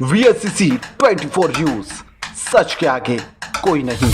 VSCC 24 news, सच के आगे कोई नहीं।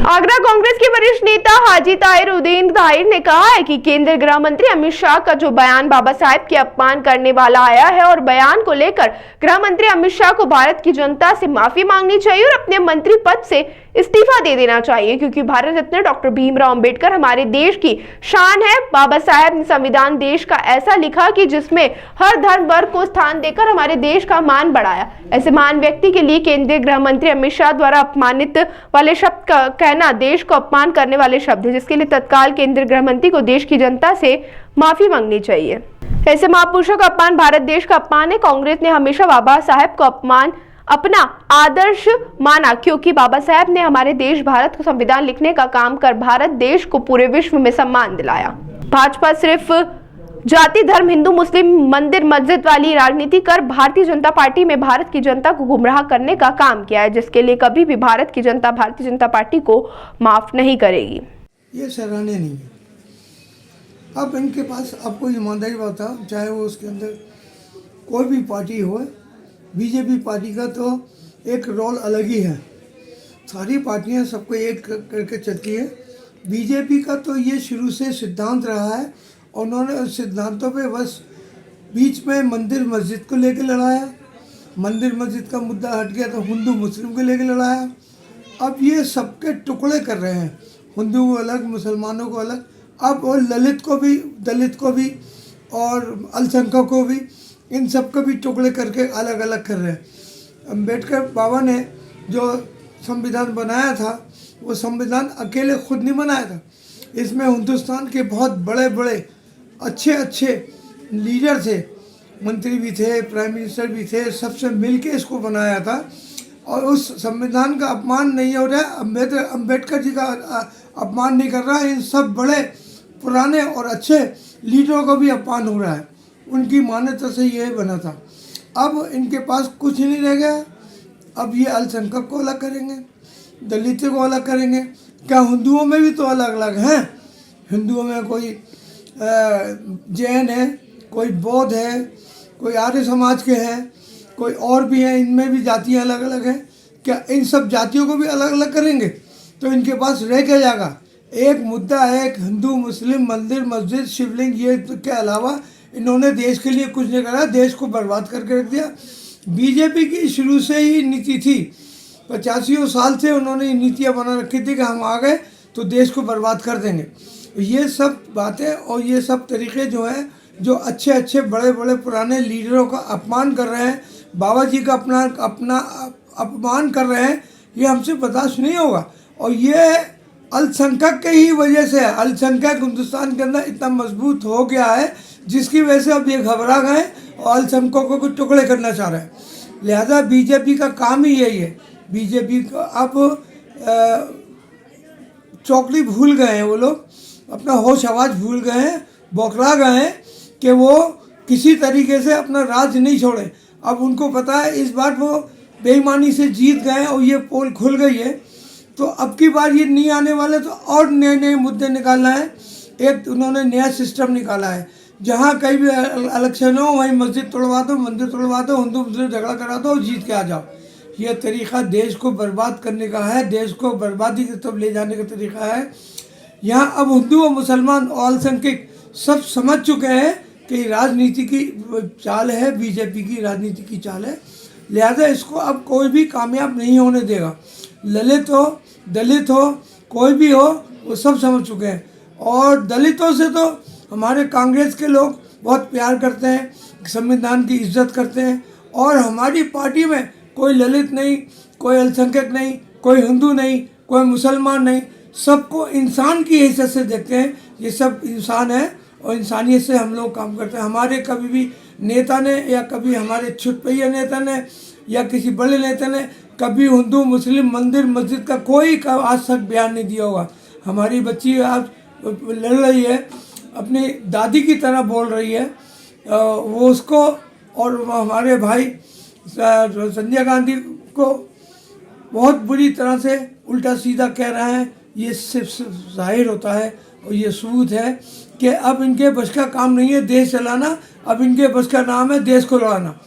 आगरा कांग्रेस के वरिष्ठ नेता हाजी ताहिर-उद्दीन ताहिर ने कहा है कि केंद्रीय गृह मंत्री अमित शाह का जो बयान बाबा साहेब के अपमान करने वाला आया है और बयान को लेकर गृह मंत्री अमित शाह को भारत की जनता से माफी मांगनी चाहिए और अपने मंत्री पद से इस्तीफा दे देना चाहिए, क्योंकि भारत रत्न डॉक्टर भीमराव अंबेडकर हमारे देश की शान है। बाबा साहेब ने संविधान देश का ऐसा लिखा कि जिसमें हर धर्म वर्ग को स्थान देकर हमारे देश का मान बढ़ाया। ऐसे महान व्यक्ति के लिए केंद्रीय गृह मंत्री अमित शाह द्वारा अपमानित वाले शब्द का कहना देश को अपमान करने वाले शब्द है, जिसके लिए तत्काल केंद्रीय गृह मंत्री को देश की जनता से माफी मांगनी चाहिए। ऐसे महापुरुषों का अपमान भारत देश का अपमान है। कांग्रेस ने हमेशा बाबा साहेब को अपना आदर्श माना, क्योंकि बाबा साहेब ने हमारे देश भारत को संविधान लिखने का काम कर भारत देश को पूरे विश्व में सम्मान दिलाया। भाजपा सिर्फ जाति धर्म हिंदू मुस्लिम मंदिर मस्जिद वाली राजनीति कर भारतीय जनता पार्टी में भारत की जनता को गुमराह करने का काम किया है, जिसके लिए कभी भी भारत की जनता भारतीय जनता पार्टी को माफ नहीं करेगी। ये सराहनीय नहीं है। अब इनके पास आपको ईमानदारी बता, चाहे वो उसके अंदर कोई भी पार्टी हो, बीजेपी पार्टी का तो एक रोल अलग ही है। सारी पार्टियां सबको एक करके चलती है। बीजेपी का तो ये शुरू से सिद्धांत रहा है और उन्होंने उस सिद्धांतों पे बस बीच में मंदिर मस्जिद को लेकर लड़ाया, मंदिर मस्जिद का मुद्दा हट गया तो हिंदू मुस्लिम को लेकर लड़ाया। अब ये सबके टुकड़े कर रहे हैं, हिंदू को अलग मुसलमानों को अलग, अब और ललित को भी दलित को भी और अल्पसंख्यकों को भी, इन सब को भी टुकड़े करके अलग अलग कर रहे हैं। अम्बेडकर बाबा ने जो संविधान बनाया था वो संविधान अकेले खुद नहीं बनाया था, इसमें हिंदुस्तान के बहुत बड़े बड़े अच्छे अच्छे लीडर थे, मंत्री भी थे, प्राइम मिनिस्टर भी थे, सबसे मिलके इसको बनाया था। और उस संविधान का अपमान नहीं हो रहा है, अम्बेडकर जी का अपमान नहीं कर रहा है, इन सब बड़े पुराने और अच्छे लीडरों को भी अपमान हो रहा है। उनकी मान्यता से ये बना था। अब इनके पास कुछ ही नहीं रह गया। अब ये अल्पसंख्यक को अलग करेंगे, दलितों को अलग करेंगे। क्या हिंदुओं में भी तो अलग अलग हैं? हिंदुओं में कोई जैन है, कोई बौद्ध है, कोई आर्य समाज के हैं, कोई और भी हैं, इनमें भी जातियाँ अलग अलग हैं। क्या इन सब जातियों को भी अलग अलग करेंगे? तो इनके पास रह क्या जाएगा? एक मुद्दा है, एक हिंदू मुस्लिम मंदिर मस्जिद शिवलिंग, ये तो के अलावा इन्होंने देश के लिए कुछ नहीं करा, देश को बर्बाद करके रख दिया। बीजेपी की शुरू से ही नीति थी, 85 साल से उन्होंने नीतियाँ बना रखी थी कि हम आ गए तो देश को बर्बाद कर देंगे। ये सब बातें और ये सब तरीके जो हैं, जो अच्छे अच्छे बड़े बड़े पुराने लीडरों का अपमान कर रहे हैं, बाबा जी का अपना अपमान कर रहे हैं, ये हमसे बर्दाश्त नहीं होगा। और ये अल्पसंख्यक के ही वजह से, अल्पसंख्यक हिंदुस्तान के अंदर इतना मजबूत हो गया है, जिसकी वजह से अब ये घबरा गए और अल्पसंख्यकों को टुकड़े करना चाह रहे हैं। लिहाजा बीजेपी का काम ही यही है। बीजेपी को अब चौकड़ी भूल गए हैं, वो लोग अपना होश आवाज़ भूल गए हैं, बौखला गए हैं कि वो किसी तरीके से अपना राज नहीं छोड़े। अब उनको पता है इस बार वो बेईमानी से जीत गए और ये पोल खुल गई है, तो अब की बार ये नहीं आने वाले, तो और नए नए मुद्दे निकालना है। एक उन्होंने नया सिस्टम निकाला है, जहाँ कहीं भी इलेक्शन हो वहीं मस्जिद तोड़वा दो, मंदिर तोड़वा दो, हिंदू मुस्लिम झगड़ा करा दो और जीत के आ जाओ। यह तरीका देश को बर्बाद करने का है, देश को बर्बादी की तरफ ले जाने का तरीका है। यहाँ अब हिंदू और मुसलमान और अल्पसंख्यक सब समझ चुके हैं कि राजनीति की चाल है, बीजेपी की राजनीति की चाल है। लिहाजा इसको अब कोई भी कामयाब नहीं होने देगा। ललित हो दलित हो कोई भी हो, वो सब समझ चुके हैं। और दलितों से तो हमारे कांग्रेस के लोग बहुत प्यार करते हैं, संविधान की इज्जत करते हैं। और हमारी पार्टी में कोई ललित नहीं, कोई अल्पसंख्यक नहीं, कोई हिंदू नहीं, कोई मुसलमान नहीं, सबको इंसान की हैसियत से देखते हैं। ये सब इंसान है और इंसानियत से हम लोग काम करते हैं। हमारे कभी भी नेता ने या कभी हमारे छुटपैया नेता ने या किसी बड़े नेता ने कभी हिंदू मुस्लिम मंदिर मस्जिद का कोई आज तक बयान नहीं दिया होगा। हमारी बच्ची आज लड़ रही है, अपनी दादी की तरह बोल रही है, वो उसको और हमारे भाई संजय गांधी को बहुत बुरी तरह से उल्टा सीधा कह रहे हैं। ये सिर्फ जाहिर होता है और ये सबूत है कि अब इनके बस का काम नहीं है देश चलाना, अब इनके बस का नाम है देश को लड़ाना।